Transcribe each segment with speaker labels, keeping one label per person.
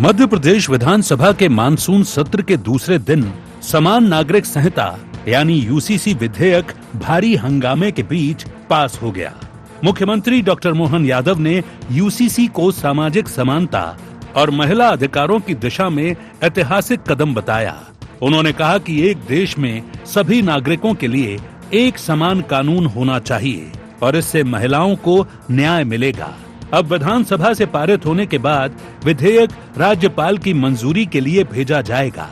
Speaker 1: मध्य प्रदेश विधानसभा के मानसून सत्र के दूसरे दिन समान नागरिक संहिता यानी यूसीसी विधेयक भारी हंगामे के बीच पास हो गया। मुख्यमंत्री डॉक्टर मोहन यादव ने यूसीसी को सामाजिक समानता और महिला अधिकारों की दिशा में ऐतिहासिक कदम बताया। उन्होंने कहा कि एक देश में सभी नागरिकों के लिए एक समान कानून होना चाहिए और इससे महिलाओं को न्याय मिलेगा। अब विधानसभा से पारित होने के बाद विधेयक राज्यपाल की मंजूरी के लिए भेजा जाएगा।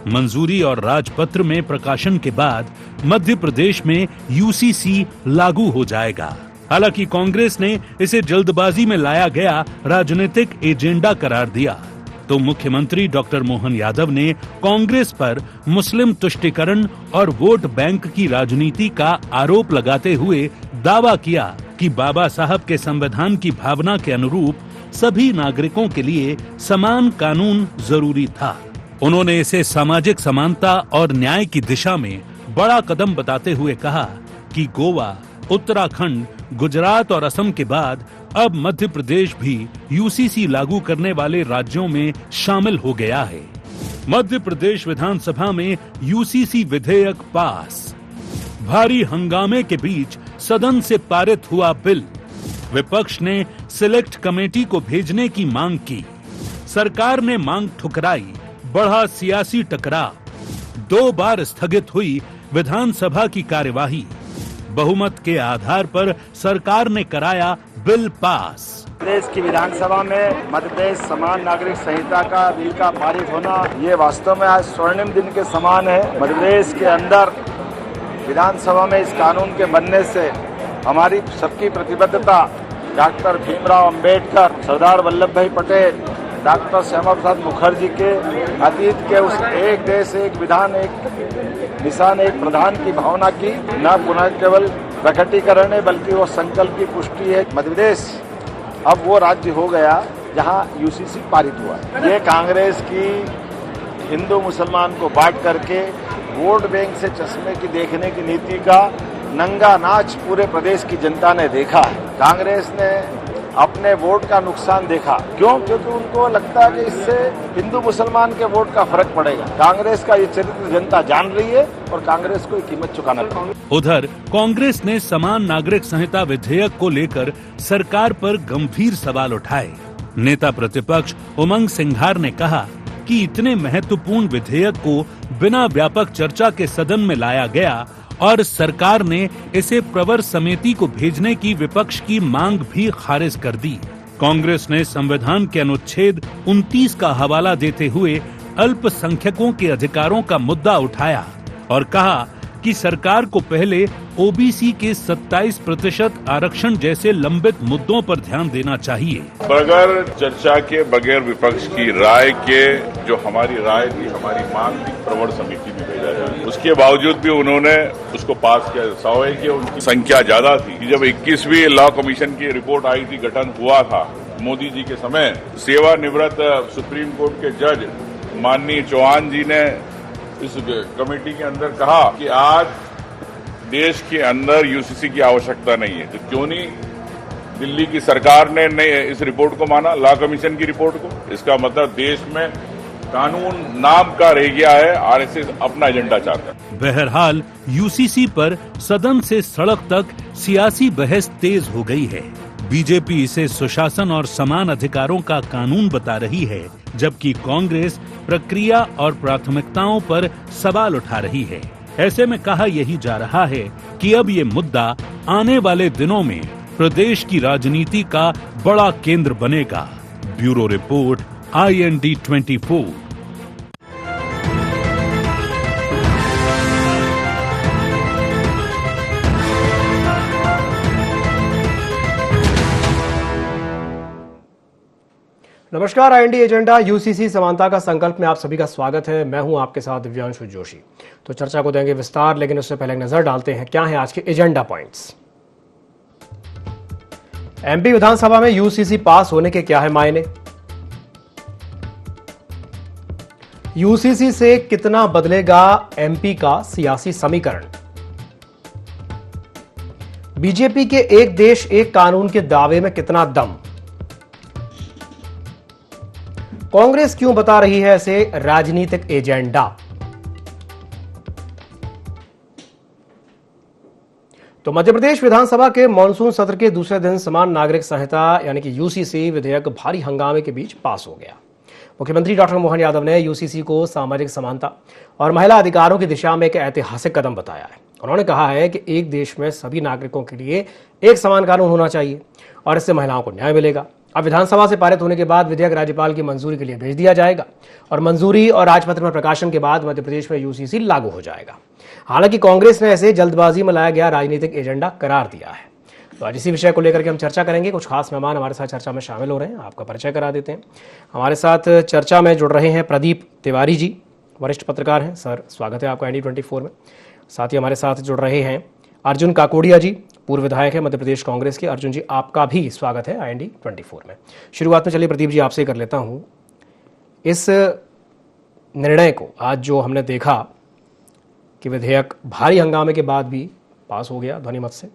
Speaker 1: मंजूरी और राजपत्र में प्रकाशन के बाद मध्य प्रदेश में यूसीसी लागू हो जाएगा। हालांकि कांग्रेस ने इसे जल्दबाजी में लाया गया राजनीतिक एजेंडा करार दिया, तो मुख्यमंत्री डॉक्टर मोहन यादव ने कांग्रेस पर मुस्लिम तुष्टीकरण और वोट बैंक की राजनीति का आरोप लगाते हुए दावा किया कि बाबा साहब के संविधान की भावना के अनुरूप सभी नागरिकों के लिए समान कानून जरूरी था। उन्होंने इसे सामाजिक समानता और न्याय की दिशा में बड़ा कदम बताते हुए कहा कि गोवा, उत्तराखंड, गुजरात और असम के बाद अब मध्य प्रदेश भी यूसीसी लागू करने वाले राज्यों में शामिल हो गया है। मध्य प्रदेश विधानसभा में यूसीसी विधेयक पास। भारी हंगामे के बीच सदन से पारित हुआ बिल। विपक्ष ने सिलेक्ट कमेटी को भेजने की मांग की। सरकार ने मांग ठुकराई। बढ़ा सियासी टकराव। 2 बार स्थगित हुई विधानसभा की कार्यवाही। बहुमत के आधार पर सरकार ने कराया बिल पास।
Speaker 2: प्रदेश की विधानसभा में मध्य प्रदेश समान नागरिक संहिता का बिल का पारित होना ये वास्तव में आज स्वर्णिम दिन के समान है। मध्य प्रदेश के अंदर विधानसभा में इस कानून के बनने से हमारी सबकी प्रतिबद्धता डॉक्टर भीमराव अंबेडकर, सरदार वल्लभ भाई पटेल, डॉक्टर श्यामा प्रसाद मुखर्जी के अतीत के उस एक देश एक विधान एक निशान एक प्रधान की भावना की न पुनः केवल प्रकटीकरण है बल्कि वो संकल्प की पुष्टि है। मध्य प्रदेश अब वो राज्य हो गया जहां यूसीसी पारित हुआ है। ये कांग्रेस की हिंदू मुसलमान को बांट करके वोट बैंक से चश्मे की देखने की नीति का नंगा नाच पूरे प्रदेश की जनता ने देखा। कांग्रेस ने अपने वोट का नुकसान देखा। क्यों? क्योंकि उनको लगता है कि इससे हिंदू मुसलमान के वोट का फर्क पड़ेगा। कांग्रेस का ये चरित्र जनता जान रही है और कांग्रेस को कीमत चुकाना पड़ेगा।
Speaker 1: उधर कांग्रेस ने समान नागरिक संहिता विधेयक को लेकर सरकार पर गंभीर सवाल उठाए। नेता प्रतिपक्ष उमंग सिंघार ने कहा कि इतने महत्वपूर्ण विधेयक को बिना व्यापक चर्चा के सदन में लाया गया और सरकार ने इसे प्रवर समिति को भेजने की विपक्ष की मांग भी खारिज कर दी। कांग्रेस ने संविधान के अनुच्छेद 29 का हवाला देते हुए अल्पसंख्यकों के अधिकारों का मुद्दा उठाया और कहा कि सरकार को पहले ओबीसी के 27% आरक्षण जैसे लंबित मुद्दों पर ध्यान देना चाहिए।
Speaker 3: बगैर चर्चा के, बगैर विपक्ष की राय के जो हमारी राय थी, हमारी मांग थी, प्रवर समिति में भेजा जाए। उसके बावजूद भी उन्होंने उसको पास किया। सवाल की उनकी संख्या ज्यादा थी। जब 21वीं लॉ कमीशन की रिपोर्ट आई थी, गठन हुआ था मोदी जी के समय, सेवानिवृत्त सुप्रीम कोर्ट के जज माननीय चौहान जी ने इस कमेटी के अंदर कहा कि आज देश के अंदर यूसीसी की आवश्यकता नहीं है। तो क्यों नहीं दिल्ली की सरकार ने इस रिपोर्ट को माना, लॉ कमीशन की रिपोर्ट को? इसका मतलब देश में कानून नाम का रह गया है, आरएसएस अपना एजेंडा चाहता है।
Speaker 1: बहरहाल यूसीसी पर सदन से सड़क तक सियासी बहस तेज हो गई है। बीजेपी इसे सुशासन और समान अधिकारों का कानून बता रही है, जबकि कांग्रेस प्रक्रिया और प्राथमिकताओं पर सवाल उठा रही है। ऐसे में कहा यही जा रहा है कि अब ये मुद्दा आने वाले दिनों में प्रदेश की राजनीति का बड़ा केंद्र बनेगा। Bureau report, IND 24।
Speaker 4: नमस्कार, IND एजेंडा यूसीसी समानता का संकल्प में आप सभी का स्वागत है। मैं हूं आपके साथ दिव्यांशु जोशी। तो चर्चा को देंगे विस्तार, लेकिन उससे पहले नजर डालते हैं क्या है आज के एजेंडा पॉइंट्स। MP विधानसभा में यूसीसी पास होने के क्या है मायने? यूसीसी से कितना बदलेगा MP का सियासी समीकरण? बीजेपी के एक देश एक कानून के दावे में कितना दम? कांग्रेस क्यों बता रही है इसे राजनीतिक एजेंडा? तो मध्य प्रदेश विधानसभा के मॉनसून सत्र के दूसरे दिन समान नागरिक संहिता यानी कि यूसीसी विधेयक भारी हंगामे के बीच पास हो गया। मुख्यमंत्री डॉक्टर मोहन यादव ने यूसीसी को सामाजिक समानता और महिला अधिकारों की दिशा में एक ऐतिहासिक कदम बताया है। उन्होंने कहा है कि एक देश में सभी नागरिकों के लिए एक समान कानून होना चाहिए और इससे महिलाओं को न्याय मिलेगा। अब विधानसभा से पारित होने के बाद विधेयक राज्यपाल की मंजूरी के लिए भेज दिया जाएगा और मंजूरी और राजपत्र में प्रकाशन के बाद मध्य प्रदेश में यूसीसी लागू हो जाएगा। हालांकि कांग्रेस ने ऐसे जल्दबाजी में लाया गया राजनीतिक एजेंडा करार दिया है। तो आज इसी विषय को लेकर के हम चर्चा करेंगे। कुछ खास मेहमान हमारे साथ चर्चा में शामिल हो रहे हैं, आपका परिचय करा देते हैं। हमारे साथ चर्चा में जुड़ रहे हैं प्रदीप तिवारी जी, वरिष्ठ पत्रकार हैं। सर, स्वागत है आपका ND24 में। साथ ही हमारे साथ जुड़ रहे हैं अर्जुन काकोड़िया जी, पूर्व विधायक है मध्य प्रदेश कांग्रेस के। अर्जुन जी, आपका भी स्वागत है ND24 में। शुरुआत में चलिए प्रदीप जी आपसे कर लेता हूँ। इस निर्णय को आज जो हमने देखा कि विधेयक भारी हंगामे के बाद भी पास हो गया ध्वनिमत से,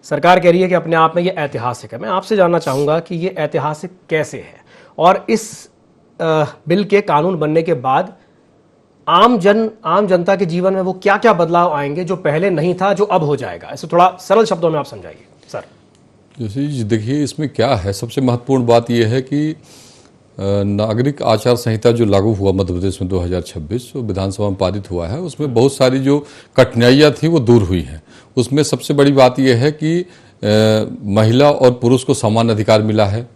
Speaker 4: सरकार कह रही है कि अपने आप में ये ऐतिहासिक है। मैं आपसे जानना चाहूँगा कि ये ऐतिहासिक कैसे है और इस बिल के कानून बनने के बाद आम जनता के जीवन में वो क्या क्या बदलाव आएंगे जो पहले नहीं था, जो अब हो जाएगा? इसे थोड़ा सरल शब्दों में आप समझाइए सर।
Speaker 5: जैसे देखिए, इसमें क्या है, सबसे महत्वपूर्ण बात यह है कि नागरिक आचार संहिता जो लागू हुआ मध्य प्रदेश में 2026 जो विधानसभा में पारित हुआ है, उसमें बहुत सारी जो कठिनाइयाँ थी वो दूर हुई हैं। उसमें सबसे बड़ी बात यह है कि महिला और पुरुष को समान अधिकार मिला है।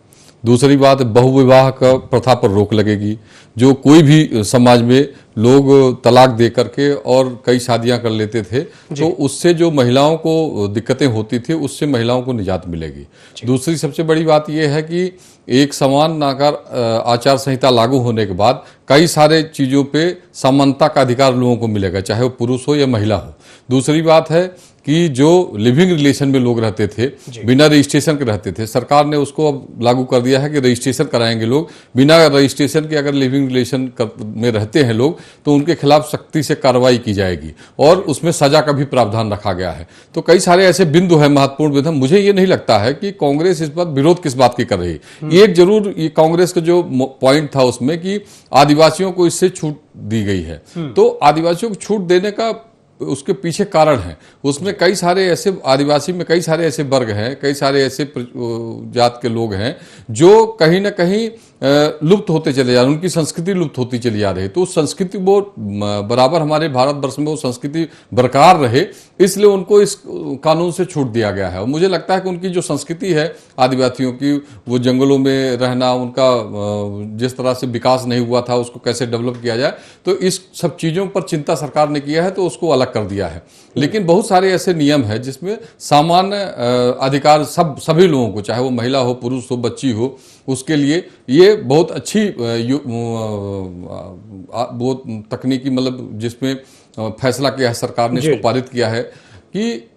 Speaker 5: दूसरी बात, बहुविवाह का प्रथा पर रोक लगेगी। जो कोई भी समाज में लोग तलाक दे करके और कई शादियां कर लेते थे, तो उससे जो महिलाओं को दिक्कतें होती थी, उससे महिलाओं को निजात मिलेगी। दूसरी सबसे बड़ी बात यह है कि एक समान नागरिक आचार संहिता लागू होने के बाद कई सारे चीज़ों पे समानता का अधिकार लोगों को मिलेगा, चाहे वो पुरुष हो या महिला हो। दूसरी बात है कि जो लिविंग रिलेशन में लोग रहते थे, बिना रजिस्ट्रेशन के रहते थे, सरकार ने उसको अब लागू कर दिया है कि रजिस्ट्रेशन कराएंगे लोग। बिना रजिस्ट्रेशन के अगर लिविंग रिलेशन में रहते हैं लोग, तो उनके खिलाफ सख्ती से कार्रवाई की जाएगी और उसमें सजा का भी प्रावधान रखा गया है। तो कई सारे ऐसे बिंदु है, महत्वपूर्ण बिंदु। मुझे ये नहीं लगता है कि कांग्रेस इस बात विरोध किस बात की कर रही है। एक जरूर ये कांग्रेस का जो पॉइंट था उसमें कि आदिवासियों को इससे छूट दी गई है, तो आदिवासियों को छूट देने का उसके पीछे कारण है। उसमें कई सारे ऐसे आदिवासी में कई सारे ऐसे वर्ग हैं, कई सारे ऐसे जात के लोग हैं जो कहीं ना कहीं लुप्त होते चले जा रहे हैं, उनकी संस्कृति लुप्त होती चली जा रही है। तो उस संस्कृति वो बराबर हमारे भारतवर्ष में वो संस्कृति बरकरार रहे, इसलिए उनको इस कानून से छूट दिया गया है। और मुझे लगता है कि उनकी जो संस्कृति है आदिवासियों की, वो जंगलों में रहना, उनका जिस तरह से विकास नहीं हुआ था उसको कैसे डेवलप किया जाए, तो इस सब चीज़ों पर चिंता सरकार ने किया है, तो उसको अलग कर दिया है। लेकिन बहुत सारे ऐसे नियम है जिसमें सामान्य अधिकार सभी लोगों को, चाहे वो महिला हो, पुरुष हो, बच्ची हो, उसके लिए ये बहुत अच्छी बहुत तकनीकी, मतलब जिसमें फैसला किया है सरकार ने, इसको पारित किया है कि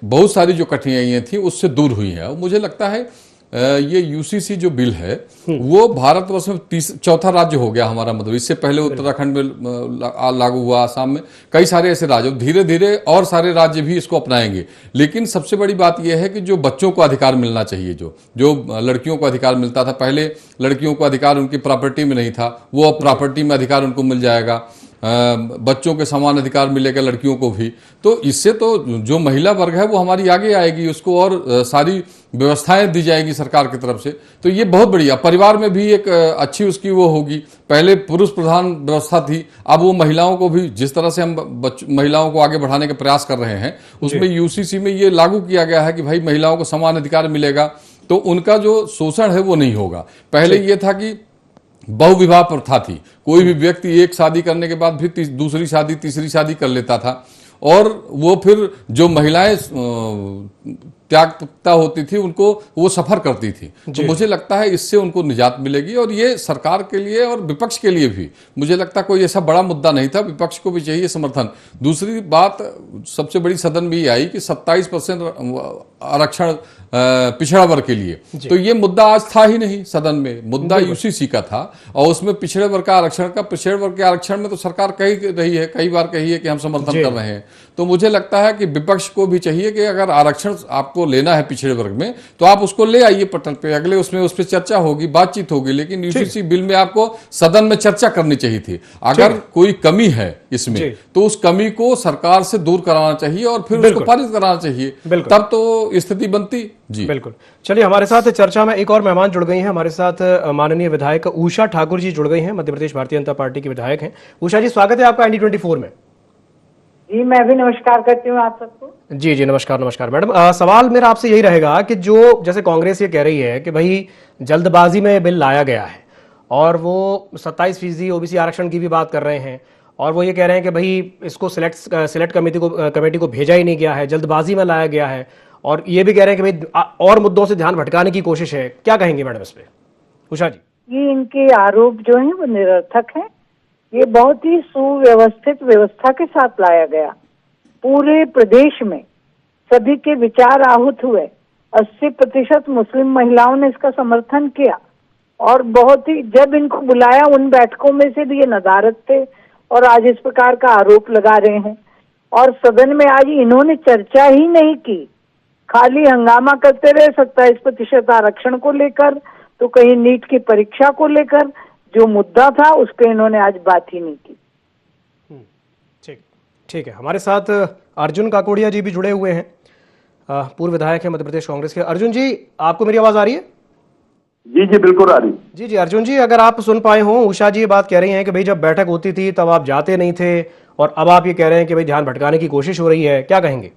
Speaker 5: बहुत सारी जो कठिनाइयाँ थी उससे दूर हुई है। और मुझे लगता है ये यूसीसी जो बिल है वो भारतवर्ष में चौथा राज्य हो गया हमारा। मतलब इससे पहले उत्तराखंड में लागू हुआ, आसाम में, कई सारे ऐसे राज्य, धीरे धीरे और सारे राज्य भी इसको अपनाएंगे। लेकिन सबसे बड़ी बात यह है कि जो बच्चों को अधिकार मिलना चाहिए, जो लड़कियों को अधिकार मिलता था पहले, लड़कियों को अधिकार उनकी प्रॉपर्टी में नहीं था, वो अब प्रॉपर्टी में अधिकार उनको मिल जाएगा। बच्चों के समान अधिकार मिलेगा लड़कियों को भी। तो इससे तो जो महिला वर्ग है वो हमारी आगे आएगी, उसको और सारी व्यवस्थाएं दी जाएगी सरकार की तरफ से। तो ये बहुत बढ़िया, परिवार में भी एक अच्छी उसकी वो होगी। पहले पुरुष प्रधान व्यवस्था थी, अब वो महिलाओं को भी, जिस तरह से हम महिलाओं को आगे बढ़ाने के प्रयास कर रहे हैं, उसमें यूसीसी में ये लागू किया गया है कि भाई महिलाओं को समान अधिकार मिलेगा, तो उनका जो शोषण है वो नहीं होगा। पहले ये था कि बहुविवाह प्रथा थी, कोई भी व्यक्ति एक शादी करने के बाद फिर दूसरी शादी, तीसरी शादी कर लेता था, और वो फिर जो महिलाएं त्यागता होती थी उनको वो सफर करती थी। तो मुझे लगता है इससे उनको निजात मिलेगी, और ये सरकार के लिए और विपक्ष के लिए भी मुझे लगता है कोई ऐसा बड़ा मुद्दा नहीं था, विपक्ष को भी चाहिए समर्थन। दूसरी बात सबसे बड़ी सदन में ये आई कि 27% आरक्षण पिछड़ा वर्ग के लिए, तो ये मुद्दा आज था ही नहीं सदन में। मुद्दा यूसीसी का था और उसमें पिछड़े वर्ग का आरक्षण का, पिछड़े वर्ग के आरक्षण में तो सरकार कही रही है, कई बार कही है कि हम समर्थन कर रहे हैं। तो मुझे लगता है कि विपक्ष को भी चाहिए कि अगर आरक्षण आपको लेना है पिछड़े वर्ग में तो आप उसको ले आइए पटल पे, अगले उसमें उस पर चर्चा होगी, बातचीत होगी। लेकिन यूसीसी बिल में आपको सदन में चर्चा करनी चाहिए थी। अगर कोई कमी है इसमें तो उस कमी को सरकार से दूर कराना चाहिए और फिर उसको पारित कराना चाहिए, तब तो स्थिति बनती। जी
Speaker 4: बिल्कुल। चलिए, हमारे साथ चर्चा में एक और मेहमान जुड़ गई हैं। हमारे साथ माननीय विधायक उषा ठाकुर जी जुड़ गई हैं, मध्य प्रदेश भारतीय जनता पार्टी की विधायक हैं। उषा जी, स्वागत है आपका ND24 में।
Speaker 6: जी, मैं भी नमस्कार करती हूँ आप सबको।
Speaker 4: जी जी, नमस्कार नमस्कार मैडम। सवाल मेरा आपसे यही रहेगा कि जो जैसे कांग्रेस ये कह रही है कि भाई जल्दबाजी में बिल लाया गया है और वो 27% ओबीसी आरक्षण की भी बात कर रहे हैं और वो ये कह रहे हैं कि भाई इसको सिलेक्ट कमेटी को भेजा ही नहीं गया है, जल्दबाजी में लाया गया है, और ये भी कह रहे हैं कि भाई और मुद्दों से ध्यान भटकाने की कोशिश है। क्या कहेंगे मैडम इस पे, उषा जी?
Speaker 6: ये इनके आरोप जो हैं वो निरर्थक हैं। ये बहुत ही सुव्यवस्थित व्यवस्था के साथ लाया गया। पूरे प्रदेश में सभी के विचार आहूत हुए। 80% मुस्लिम महिलाओं ने इसका समर्थन किया और बहुत ही, जब इनको बुलाया उन बैठकों में से भी ये नदारद थे और आज इस प्रकार का आरोप लगा रहे हैं। और सदन में आज इन्होंने चर्चा ही नहीं की, खाली हंगामा करते रहे 27% आरक्षण को लेकर, तो कहीं नीट की परीक्षा को लेकर जो मुद्दा था उस पर इन्होंने आज बात ही नहीं की।
Speaker 4: ठीक है। हमारे साथ अर्जुन काकोड़िया जी भी जुड़े हुए हैं, पूर्व विधायक हैं मध्य प्रदेश कांग्रेस के। अर्जुन जी, आपको मेरी आवाज आ रही है?
Speaker 7: जी जी, बिल्कुल आ रही।
Speaker 4: जी जी, अर्जुन जी, अगर आप सुन पाए हो, उषा जी ये बात कह रही हैं कि भाई जब बैठक होती थी तब आप जाते नहीं थे और अब आप ये कह रहे हैं कि भाई ध्यान भटकाने की कोशिश हो रही है, क्या कहेंगे?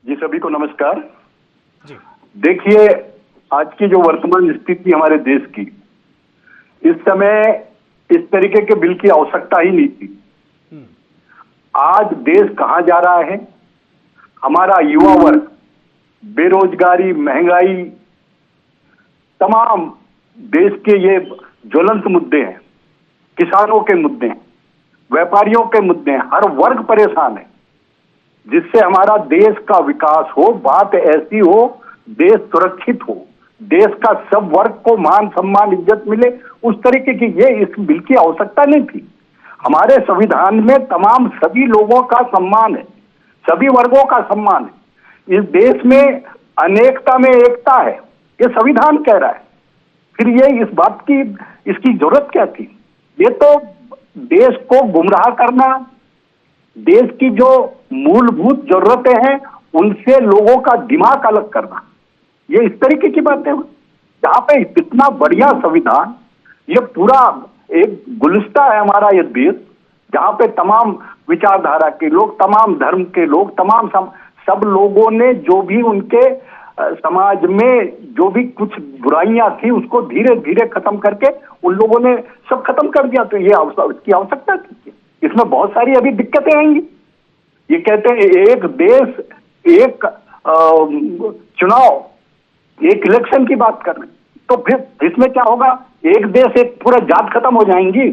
Speaker 7: जी, सभी को नमस्कार जी। देखिए, आज की जो वर्तमान स्थिति हमारे देश की, इस समय इस तरीके के बिल की आवश्यकता ही नहीं थी। आज देश कहां जा रहा है, हमारा युवा वर्ग बेरोजगारी, महंगाई, तमाम देश के ये ज्वलंत मुद्दे हैं, किसानों के मुद्दे हैं, व्यापारियों के मुद्दे हैं, हर वर्ग परेशान है। जिससे हमारा देश का विकास हो, बात ऐसी हो, देश सुरक्षित हो, देश का सब वर्ग को मान सम्मान इज्जत मिले, उस तरीके की ये इस बिल की आवश्यकता नहीं थी। हमारे संविधान में तमाम सभी लोगों का सम्मान है, सभी वर्गों का सम्मान है। इस देश में अनेकता में एकता है, ये संविधान कह रहा है। फिर ये इस बात की, इसकी जरूरत क्या थी? ये तो देश को गुमराह करना, देश की जो मूलभूत जरूरतें हैं उनसे लोगों का दिमाग अलग करना, ये इस तरीके की बातें हुई। जहां पे इतना बढ़िया संविधान, ये पूरा एक गुलिस्ता है हमारा ये देश, जहां पे तमाम विचारधारा के लोग, तमाम धर्म के लोग, तमाम सब लोगों ने जो भी उनके समाज में जो भी कुछ बुराइयां थी उसको धीरे धीरे खत्म करके उन लोगों ने सब खत्म कर दिया। तो ये इसकी आवश्यकता थी। इसमें बहुत सारी अभी दिक्कतें आएंगी। ये कहते हैं एक देश एक चुनाव, एक इलेक्शन की बात कर रहे हैं, तो फिर इसमें क्या होगा? एक देश, एक पूरा जात खत्म हो जाएंगी,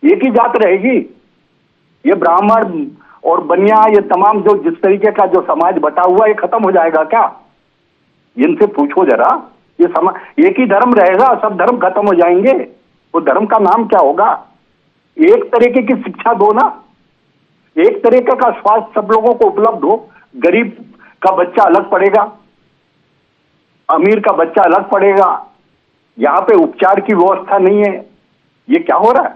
Speaker 7: एक ही जात रहेगी। ये ब्राह्मण और बनिया, ये तमाम जो जिस तरीके का जो समाज बटा हुआ, ये खत्म हो जाएगा क्या? इनसे पूछो जरा। ये समाज एक ही धर्म रहेगा, सब धर्म खत्म हो जाएंगे, वो धर्म का नाम क्या होगा? एक तरीके की शिक्षा दो ना, एक तरीके का स्वास्थ्य सब लोगों को उपलब्ध हो। गरीब का बच्चा अलग पड़ेगा, अमीर का बच्चा अलग पड़ेगा, यहाँ पे उपचार की व्यवस्था नहीं है। ये क्या हो रहा है?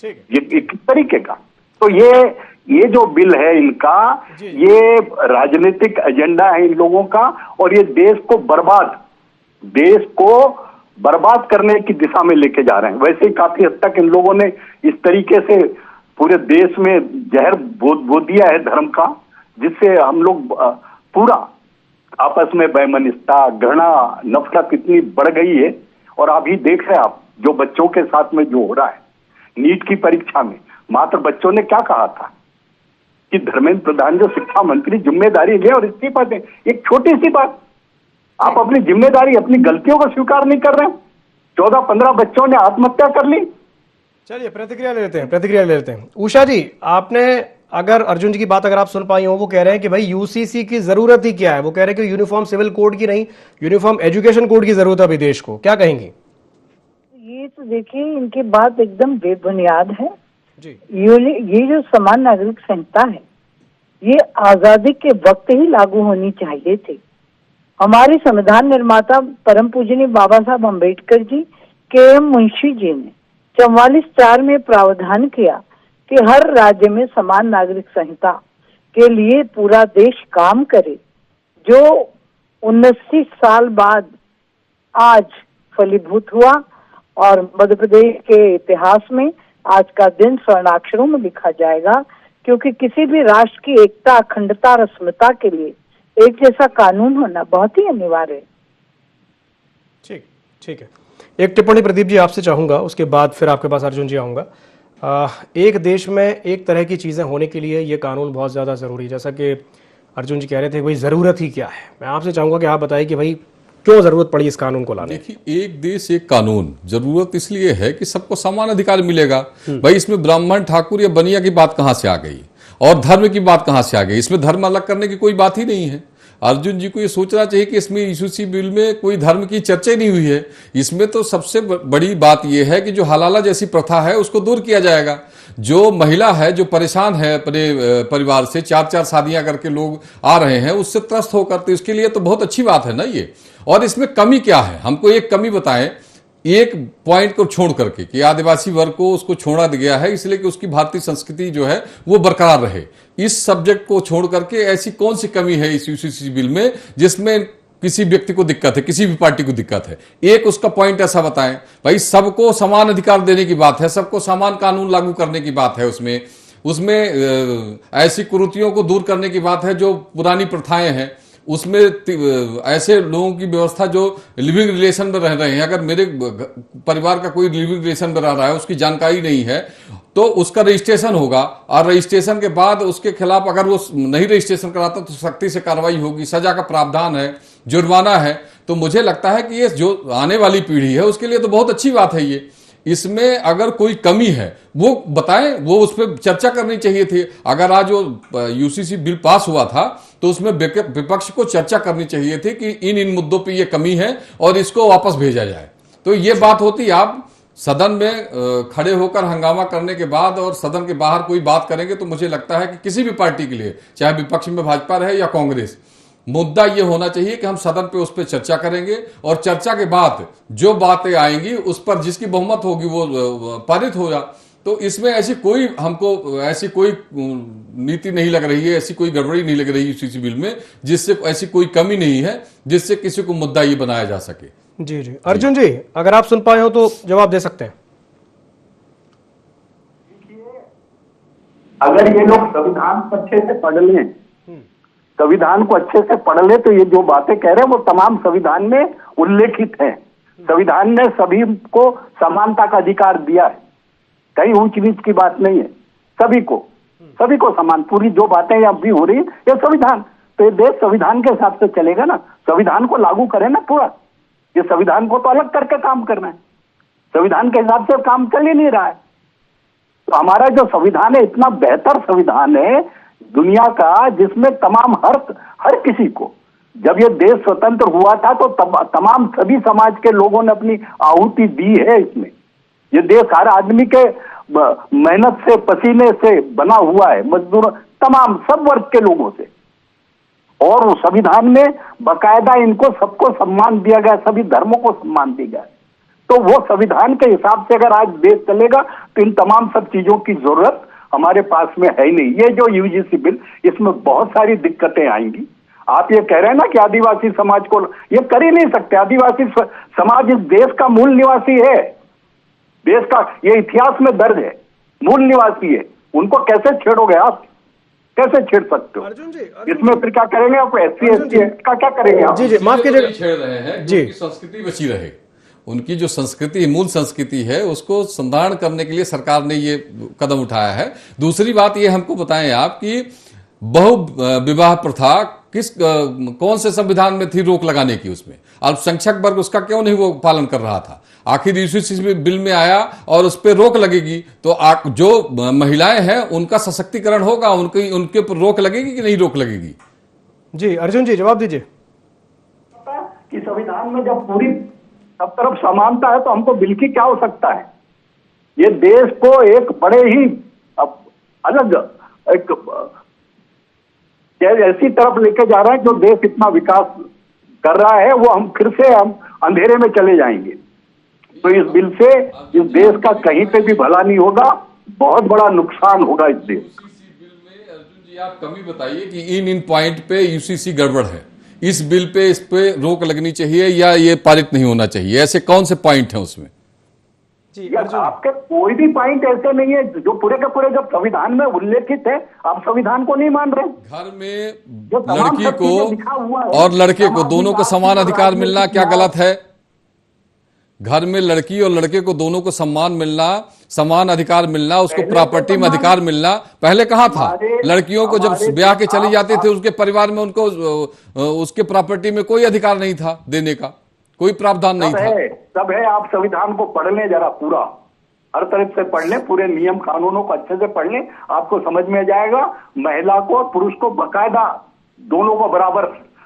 Speaker 7: ये किस तरीके का? तो ये जो बिल है इनका, ये राजनीतिक एजेंडा है इन लोगों का, और ये देश को बर्बाद करने की दिशा में लेके जा रहे हैं। वैसे ही काफी हद तक इन लोगों ने इस तरीके से पूरे देश में जहर बो दिया है धर्म का, जिससे हम लोग पूरा आपस में बेमनिस्ता, घृणा, नफरत इतनी बढ़ गई है। और अभी देख रहे हैं आप जो बच्चों के साथ में जो हो रहा है, नीट की परीक्षा में मात्र बच्चों ने क्या कहा था कि धर्मेंद्र प्रधान जो शिक्षा मंत्री जिम्मेदारी ले और इस्तीफा दें। एक छोटी सी बात, आप अपनी जिम्मेदारी, अपनी गलतियों को स्वीकार नहीं कर रहे हैं। 14-15 बच्चों ने आत्महत्या कर ली।
Speaker 4: चलिए प्रतिक्रिया ले लेते हैं। उषा जी, आपने अगर अर्जुन जी की बात अगर आप सुन पाई हो, वो कह रहे हैं कि भाई यूसीसी की जरूरत ही क्या है। वो कह रहे हैं कि यूनिफॉर्म सिविल कोड की नहीं, यूनिफॉर्म एजुकेशन कोड की जरूरत है अभी देश को। क्या कहेंगी?
Speaker 6: ये तो देखिए, इनकी बात एकदम बेबुनियाद है
Speaker 4: जी।
Speaker 6: ये जो समान नागरिक संहिता है, ये आजादी के वक्त ही लागू होनी चाहिए थी। हमारे संविधान निर्माता परम पूजनीय बाबा साहब अम्बेडकर जी, के.एम. मुंशी जी ने 44(4) में प्रावधान किया कि हर राज्य में समान नागरिक संहिता के लिए पूरा देश काम करे, जो 29 साल बाद आज फलीभूत हुआ और मध्य प्रदेश के इतिहास में आज का दिन स्वर्णाक्षरों में लिखा जाएगा, क्योंकि किसी भी राष्ट्र की एकता, अखंडता और अस्मिता के लिए एक जैसा कानून होना बहुत ही अनिवार्य है।
Speaker 4: ठीक ठीक है। एक टिप्पणी प्रदीप जी आपसे चाहूंगा, उसके बाद फिर आपके पास अर्जुन जी आऊंगा। एक देश में एक तरह की चीजें होने के लिए ये कानून बहुत ज्यादा जरूरी है, जैसा कि अर्जुन जी कह रहे थे भाई जरूरत ही क्या है। मैं आपसे चाहूंगा कि आप बताइए कि भाई क्यों जरूरत पड़ी इस कानून को लाने?
Speaker 5: देखिए, एक देश एक कानून जरूरत इसलिए है कि सबको समान अधिकार मिलेगा। भाई इसमें ब्राह्मण, ठाकुर या बनिया की बात कहां से आ गई और धर्म की बात कहां से आ गई? इसमें धर्म अलग करने की कोई बात ही नहीं है। अर्जुन जी को ये सोचना चाहिए कि इसमें यूसीसी बिल में कोई धर्म की चर्चा नहीं हुई है। इसमें तो सबसे बड़ी बात यह है कि जो हलाला जैसी प्रथा है उसको दूर किया जाएगा। जो महिला है, जो परेशान है अपने परिवार से, 4-4 शादियां करके लोग आ रहे हैं, उससे त्रस्त होकर, तो इसके लिए तो बहुत अच्छी बात है ना ये। और इसमें कमी क्या है? हमको एक कमी बताएं, एक पॉइंट को छोड़ करके कि आदिवासी वर्ग को उसको छोड़ा गया है इसलिए कि उसकी भारतीय संस्कृति जो है वो बरकरार रहे। इस सब्जेक्ट को छोड़ करके ऐसी कौन सी कमी है इस यूसीसी बिल में जिसमें किसी व्यक्ति को दिक्कत है, किसी भी पार्टी को दिक्कत है? एक उसका पॉइंट ऐसा बताएं। भाई सबको समान अधिकार देने की बात है, सबको समान कानून लागू करने की बात है, उसमें ऐसी कुरीतियों को दूर करने की बात है जो पुरानी प्रथाएं हैं, उसमें ऐसे लोगों की व्यवस्था जो लिविंग रिलेशन में रह रहे हैं। अगर मेरे परिवार का कोई लिविंग रिलेशन में रह रहा है, उसकी जानकारी नहीं है, तो उसका रजिस्ट्रेशन होगा और रजिस्ट्रेशन के बाद उसके खिलाफ अगर वो नहीं रजिस्ट्रेशन कराता तो सख्ती से कार्रवाई होगी, सजा का प्रावधान है, जुर्माना है। तो मुझे लगता है कि ये जो आने वाली पीढ़ी है उसके लिए तो बहुत अच्छी बात है ये। इसमें अगर कोई कमी है वो बताएं, वो उस पर चर्चा करनी चाहिए थी। अगर आज जो यूसीसी बिल पास हुआ था तो उसमें विपक्ष को चर्चा करनी चाहिए थी कि इन मुद्दों पे ये कमी है और इसको वापस भेजा जाए। तो ये बात होती, आप सदन में खड़े होकर हंगामा करने के बाद और सदन के बाहर कोई बात करेंगे तो मुझे लगता है कि किसी भी पार्टी के लिए, चाहे विपक्ष में भाजपा रहे या कांग्रेस, मुद्दा यह होना चाहिए कि हम सदन पे उस पर चर्चा करेंगे और चर्चा के बाद जो बातें आएंगी उस पर जिसकी बहुमत होगी वो पारित होगा। तो इसमें ऐसी कोई, हमको ऐसी कोई नीति नहीं लग रही है, ऐसी कोई गड़बड़ी नहीं लग रही है यूसीसी बिल में जिससे ऐसी कोई कमी नहीं है जिससे किसी को मुद्दा ये बनाया जा सके।
Speaker 4: जी जी। अर्जुन जी, अगर आप सुन पाए हो तो जवाब दे सकते हैं।
Speaker 7: अगर ये लोग संविधान को अच्छे से पढ़ लें, संविधान को अच्छे से पढ़ ले, तो ये जो बातें कह रहे हैं वो तमाम संविधान में उल्लेखित है। संविधान ने सभी को समानता का अधिकार दिया है, कहीं ऊंच नीच की बात नहीं है। सभी को समान, पूरी जो बातें यहाँ भी हो रही है ये संविधान, तो ये देश संविधान के हिसाब से चलेगा ना। संविधान को लागू करें ना पूरा, ये संविधान को तो अलग करके काम करना है, संविधान के हिसाब से काम चल ही नहीं रहा है। तो हमारा जो संविधान है इतना बेहतर संविधान है दुनिया का, जिसमें तमाम हर किसी को, जब ये देश स्वतंत्र हुआ था तो तमाम सभी समाज के लोगों ने अपनी आहुति दी है इसमें। ये देश हर आदमी के मेहनत से, पसीने से बना हुआ है, मजदूर, तमाम सब वर्ग के लोगों से। और उस संविधान में बाकायदा इनको सबको सम्मान दिया गया, सभी धर्मों को सम्मान दिया गया। तो वो संविधान के हिसाब से अगर आज देश चलेगा तो इन तमाम सब चीजों की जरूरत हमारे पास में है ही नहीं। ये जो यूजीसी बिल, इसमें बहुत सारी दिक्कतें आएंगी। आप ये कह रहे हैं ना कि आदिवासी समाज को ये कर ही नहीं सकते। आदिवासी समाज इस देश का मूल निवासी है, देश का ये इतिहास में दर्ज है, मूल निवासी है। उनको कैसे छेड़ोगे आप? कैसे छेड़ सकते हो?
Speaker 4: अर्जुन जी,
Speaker 7: इसमें फिर क्या करेंगे आप? SC/ST का क्या करेंगे आप?
Speaker 4: जी जी, माफ कीजिएगा,
Speaker 5: छेड़ रहे हैं
Speaker 4: जी,
Speaker 5: संस्कृति बची रहे। उनकी जो संस्कृति, मूल संस्कृति है, उसको संधारण करने के लिए सरकार ने ये कदम उठाया है। दूसरी बात ये हमको बताएं आप कि बहु विवाह प्रथा कौन से संविधान में थी रोक लगाने की? उसमें अल्पसंख्यक वर्ग उसका क्यों नहीं वो पालन कर रहा था? आखिर यूसीसी बिल में आया और उस पर रोक लगेगी तो जो महिलाएं हैं उनका सशक्तिकरण होगा, उनके ऊपर रोक लगेगी कि नहीं रोक लगेगी?
Speaker 4: जी अर्जुन जी जवाब दीजिए।
Speaker 7: कि संविधान में जब पूरी सब तरफ समानता है तो हमको बिल की क्या आवश्यकता है? ये देश को एक बड़े ही अलग एक ऐसी तरफ लेके जा रहा है जो देश इतना विकास कर रहा है, वो हम अंधेरे में चले जाएंगे। तो इस बिल से इस देश का कहीं पे भी भला नहीं होगा, बहुत बड़ा नुकसान होगा इस देश का।
Speaker 5: अर्जुन जी आप कमी बताइए कि इन पॉइंट पे यूसीसी गड़बड़ है, इस बिल पे इस पे रोक लगनी चाहिए या ये पारित नहीं होना चाहिए, ऐसे कौन से पॉइंट हैं उसमें?
Speaker 4: जी
Speaker 7: आपके कोई भी पॉइंट ऐसे नहीं है जो पूरे के पूरे जब संविधान में उल्लेखित है, आप संविधान को नहीं मान रहे।
Speaker 5: घर में लड़की को और लड़के को दोनों को समान अधिकार मिलना क्या गलत है? घर में लड़की और लड़के को दोनों को सम्मान मिलना, समान अधिकार मिलना, उसको प्रॉपर्टी में अधिकार मिलना पहले कहां था? लड़कियों को जब ब्याह के चली जाते थे उसके परिवार में उनको उसके प्रॉपर्टी में कोई अधिकार नहीं था देने का, कोई प्रावधान नहीं था।
Speaker 7: सब है, आप संविधान को पढ़ लें जरा, पूरा हर तरफ से पढ़ लें, पूरे नियम कानूनों को अच्छे से पढ़ लें, आपको समझ में जाएगा। महिला को और पुरुष को बकायदा दोनों को बराबर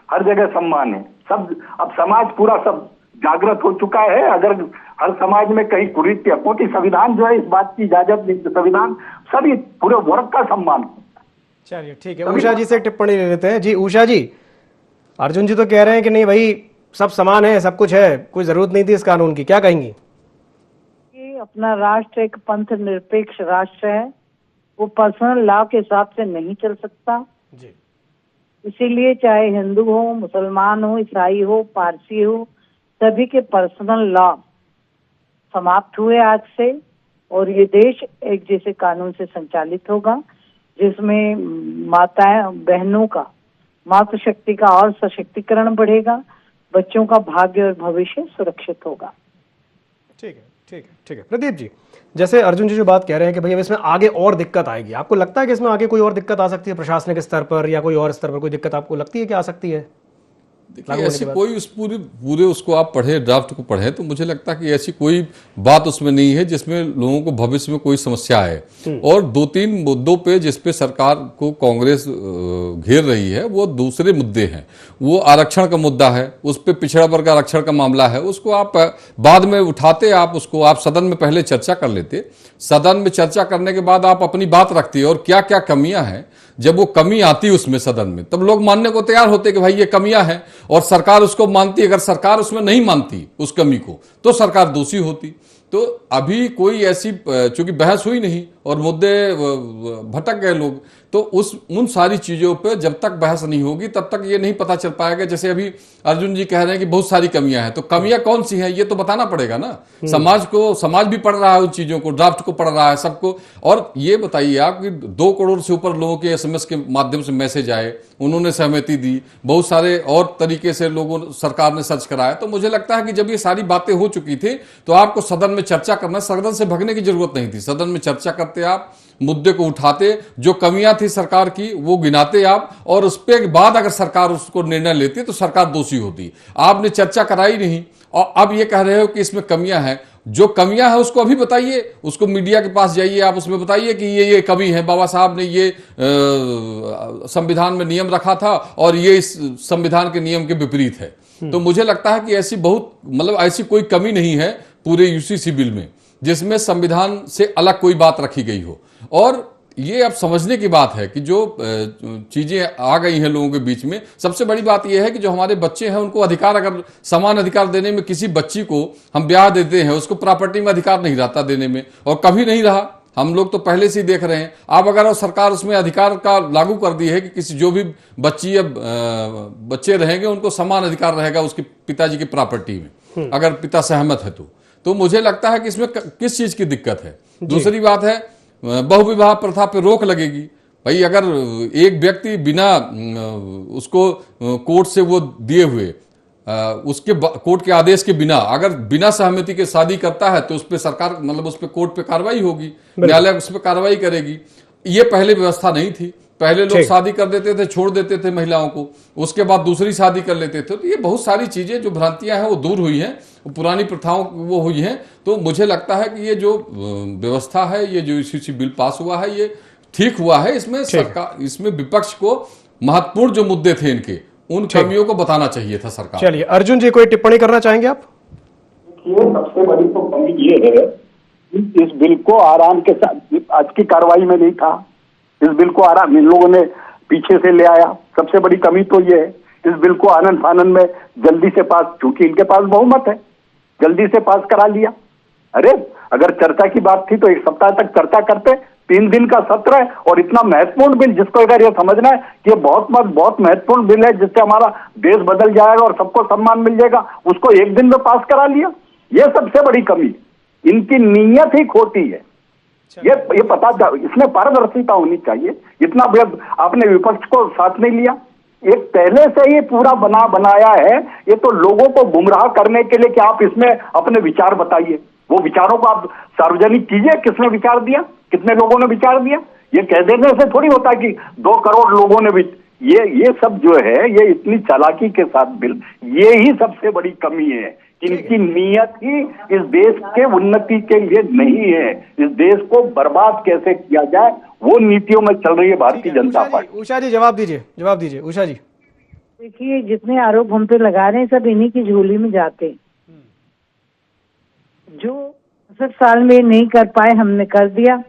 Speaker 7: हर जगह सम्मान है। सब अब समाज पूरा सब जागृत हो चुका है। अगर हर समाज में कहीं कुरीति, क्योंकि संविधान जो है इस बात की इजाजत नहीं, संविधान सभी पूरे वर्ग का सम्मान।
Speaker 4: चलिए ठीक है, उषा जी से टिप्पणी ले लेते हैं। जी उषा जी, अर्जुन जी तो कह रहे हैं कि नहीं भाई सब समान है, सब कुछ है, कोई जरूरत नहीं थी इस कानून की, क्या कहेंगी?
Speaker 6: अपना राष्ट्र एक पंथ निरपेक्ष राष्ट्र है, वो पर्सनल लॉ के हिसाब से नहीं चल सकता
Speaker 4: जी।
Speaker 6: इसीलिए चाहे हिंदू हो, मुसलमान हो, ईसाई हो, पारसी हो, सभी के पर्सनल लॉ समाप्त हुए आज से, और ये देश एक जैसे कानून से संचालित होगा जिसमें माताएं बहनों का मातृशक्ति का और सशक्तिकरण बढ़ेगा, बच्चों का भाग्य और भविष्य सुरक्षित होगा।
Speaker 4: ठीक है ठीक है ठीक है। प्रदीप जी, जैसे अर्जुन जी जो बात कह रहे हैं कि भाई अब इसमें आगे और दिक्कत आएगी, आपको लगता है कि इसमें आगे कोई और दिक्कत आ सकती है प्रशासनिक स्तर पर या कोई और स्तर पर कोई दिक्कत आपको लगती है कि आ सकती है?
Speaker 5: देखिए ऐसी कोई उस पूरे उसको आप पढ़े, ड्राफ्ट को पढ़े, तो मुझे लगता है कि ऐसी कोई बात उसमें नहीं है जिसमें लोगों को भविष्य में कोई समस्या है। और 2-3 मुद्दों पे जिसपे सरकार को कांग्रेस घेर रही है वो दूसरे मुद्दे हैं। वो आरक्षण का मुद्दा है, उस पे पिछड़ा वर्ग आरक्षण का मामला है, उसको आप बाद में उठाते, आप उसको आप सदन में पहले चर्चा कर लेते, सदन में चर्चा करने के बाद आप अपनी बात रखती और क्या क्या कमियां हैं, जब वो कमी आती उसमें सदन में तब लोग मानने को तैयार होते कि भाई ये कमियां हैं और सरकार उसको मानती। अगर सरकार उसमें नहीं मानती उस कमी को तो सरकार दोषी होती। तो अभी कोई ऐसी चूंकि बहस हुई नहीं और मुद्दे भटक गए लोग, तो उन सारी चीजों पे जब तक बहस नहीं होगी तब तक ये नहीं पता चल पाएगा। जैसे अभी अर्जुन जी कह रहे हैं कि बहुत सारी कमियां हैं, तो कमियां कौन सी हैं ये तो बताना पड़ेगा ना। समाज भी पढ़ रहा है उन चीजों को, ड्राफ्ट को पढ़ रहा है सबको। और ये बताइए आप कि 2 करोड़ से ऊपर लोगों के SMS के माध्यम से मैसेज आए, उन्होंने सहमति दी, बहुत सारे और तरीके से लोगों सरकार ने सर्च कराया। तो मुझे लगता है कि जब ये सारी बातें हो चुकी थी तो आपको सदन में चर्चा करना, सदन से भगने की जरूरत नहीं थी। सदन में चर्चा करते, आप मुद्दे को उठाते, जो कमियां थी सरकार की वो गिनाते आप, और उस पे बाद अगर सरकार उसको निर्णय लेती तो सरकार दोषी होती। आपने चर्चा कराई नहीं और अब ये कह रहे हो कि इसमें कमियां हैं। जो कमियां हैं उसको अभी बताइए, उसको मीडिया के पास जाइए, आप उसमें बताइए कि ये कमी है, बाबा साहब ने ये संविधान में नियम रखा था और ये इस संविधान के नियम के विपरीत है। तो मुझे लगता है कि ऐसी ऐसी कोई कमी नहीं है पूरे यूसीसी बिल में जिसमें संविधान से अलग कोई बात रखी गई हो। और ये अब समझने की बात है कि जो चीजें आ गई हैं लोगों के बीच में, सबसे बड़ी बात यह है कि जो हमारे बच्चे हैं उनको अधिकार, अगर समान अधिकार देने में, किसी बच्ची को हम ब्याह देते हैं उसको प्रॉपर्टी में अधिकार नहीं रहता देने में, और कभी नहीं रहा। हम लोग तो पहले से ही देख रहे हैं। अब अगर सरकार उसमें अधिकार का लागू कर दी है कि किसी जो भी बच्ची या बच्चे रहेंगे उनको समान अधिकार रहेगा उसके पिताजी की प्रॉपर्टी में, अगर पिता सहमत है तो मुझे लगता है कि इसमें किस चीज की दिक्कत है। दूसरी बात है बहुविवाह प्रथा पे रोक लगेगी। भाई अगर एक व्यक्ति बिना उसको कोर्ट से वो दिए हुए उसके कोर्ट के आदेश के बिना अगर बिना सहमति के शादी करता है तो उस पर सरकार उस पर कोर्ट पे कार्रवाई होगी, न्यायालय उस पर कार्रवाई करेगी। ये पहले व्यवस्था नहीं थी। पहले लोग
Speaker 4: ठीक।
Speaker 5: शादी कर देते थे, छोड़ देते थे महिलाओं को, उसके बाद दूसरी शादी कर लेते थे। तो ये बहुत सारी चीजें जो भ्रांतियां हैं वो दूर हुई हैं, पुरानी प्रथाओं वो हुई हैं। तो मुझे लगता है कि ये जो व्यवस्था है, ये जो यूसीसी बिल पास हुआ है, ये ठीक हुआ है। इसमें सरकार, इसमें विपक्ष को महत्वपूर्ण जो मुद्दे थे इनके, उन कमियों को बताना चाहिए था सरकार।
Speaker 4: चलिए अर्जुन जी, कोई टिप्पणी करना चाहेंगे आप?
Speaker 7: ये सबसे बड़ी तो कमी ये है, इस बिल को आराम के साथ, आज की कार्रवाई में नहीं था, इस बिल को आराम इन लोगों ने पीछे से ले आया। सबसे बड़ी कमी तो ये है, इस बिल को आनंद फानंद में जल्दी से पास, चूंकि इनके पास बहुमत है, जल्दी से पास करा लिया। अरे अगर चर्चा की बात थी तो एक सप्ताह तक चर्चा करते, 3 दिन का सत्र है और इतना महत्वपूर्ण बिल, जिसको अगर ये समझना है कि ये बहुत महत्वपूर्ण बिल है जिससे हमारा देश बदल जाएगा और सबको सम्मान मिल जाएगा, उसको 1 दिन में पास करा लिया। ये सबसे बड़ी कमी, इनकी नीयत ही खोटी है। ये पता, इसमें पारदर्शिता होनी चाहिए। इतना आपने विपक्ष को साथ नहीं लिया, एक पहले से ही पूरा बनाया है। ये तो लोगों को गुमराह करने के लिए कि आप इसमें अपने विचार बताइए, वो विचारों को आप सार्वजनिक कीजिए। किसने विचार दिया, कितने लोगों ने विचार दिया? ये कह देने से थोड़ी होता कि 2 करोड़ लोगों ने भी, ये सब जो है, ये इतनी चालाकी के साथ बिल, ये ही सबसे बड़ी कमी है। इनकी नीयत ही इस देश के उन्नति के लिए नहीं है। इस देश को बर्बाद कैसे किया जाए, वो नीतियों में चल रही है भारतीय जनता पार्टी।
Speaker 4: उषा जी जवाब दीजिए उषा जी।
Speaker 6: देखिए, जितने आरोप हम पे लगा रहे हैं सब इन्हीं की झोली में जाते हैं। जो 60 साल में नहीं कर पाए, हमने कर दिया।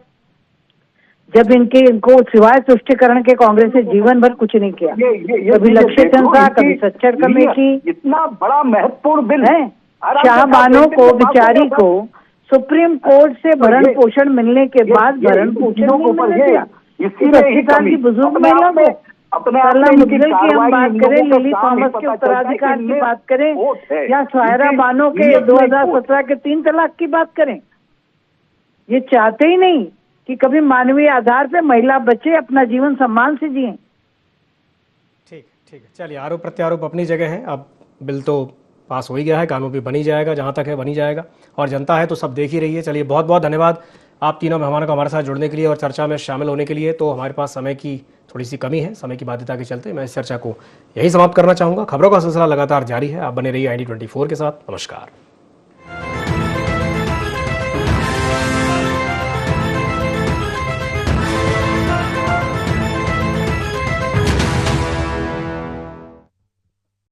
Speaker 6: जब इनको सिवाय तुष्टिकरण के कांग्रेस ने जीवन भर कुछ नहीं किया। कभी लक्ष्य संस्था, कभी सच्चर कमेटी।
Speaker 7: इतना बड़ा महत्वपूर्ण बिल है।
Speaker 6: शाहबानो को, बिचारी को सुप्रीम कोर्ट से भरण पोषण मिलने के बाद भरण पोषण नहीं मिलने दिया। 80 साल की बुजुर्ग महिला को, सरला मुद्गल की हम बात करें, लिली थॉमस के उत्तराधिकार की बात करें, या सायरा बानो के 2017 के 3 तलाक की बात करें, ये चाहते ही नहीं कि कभी मानवीय आधार पे महिला बच्चे अपना जीवन सम्मान से जिए।
Speaker 4: ठीक है, चलिए, आरोप प्रत्यारोप अपनी जगह है। अब बिल तो पास हो ही गया है, कानून भी बनी जाएगा, जहां तक है बनी जाएगा, और जनता है तो सब देख ही रही है। चलिए, बहुत बहुत धन्यवाद आप तीनों मेहमानों को हमारे साथ जुड़ने के लिए और चर्चा में शामिल होने के लिए। तो हमारे पास समय की थोड़ी सी कमी है, समय की बाध्यता के चलते मैं इस चर्चा को यही समाप्त करना चाहूँगा। खबरों का सिलसिला लगातार जारी है, आप बने रहिए ID24 के साथ। नमस्कार।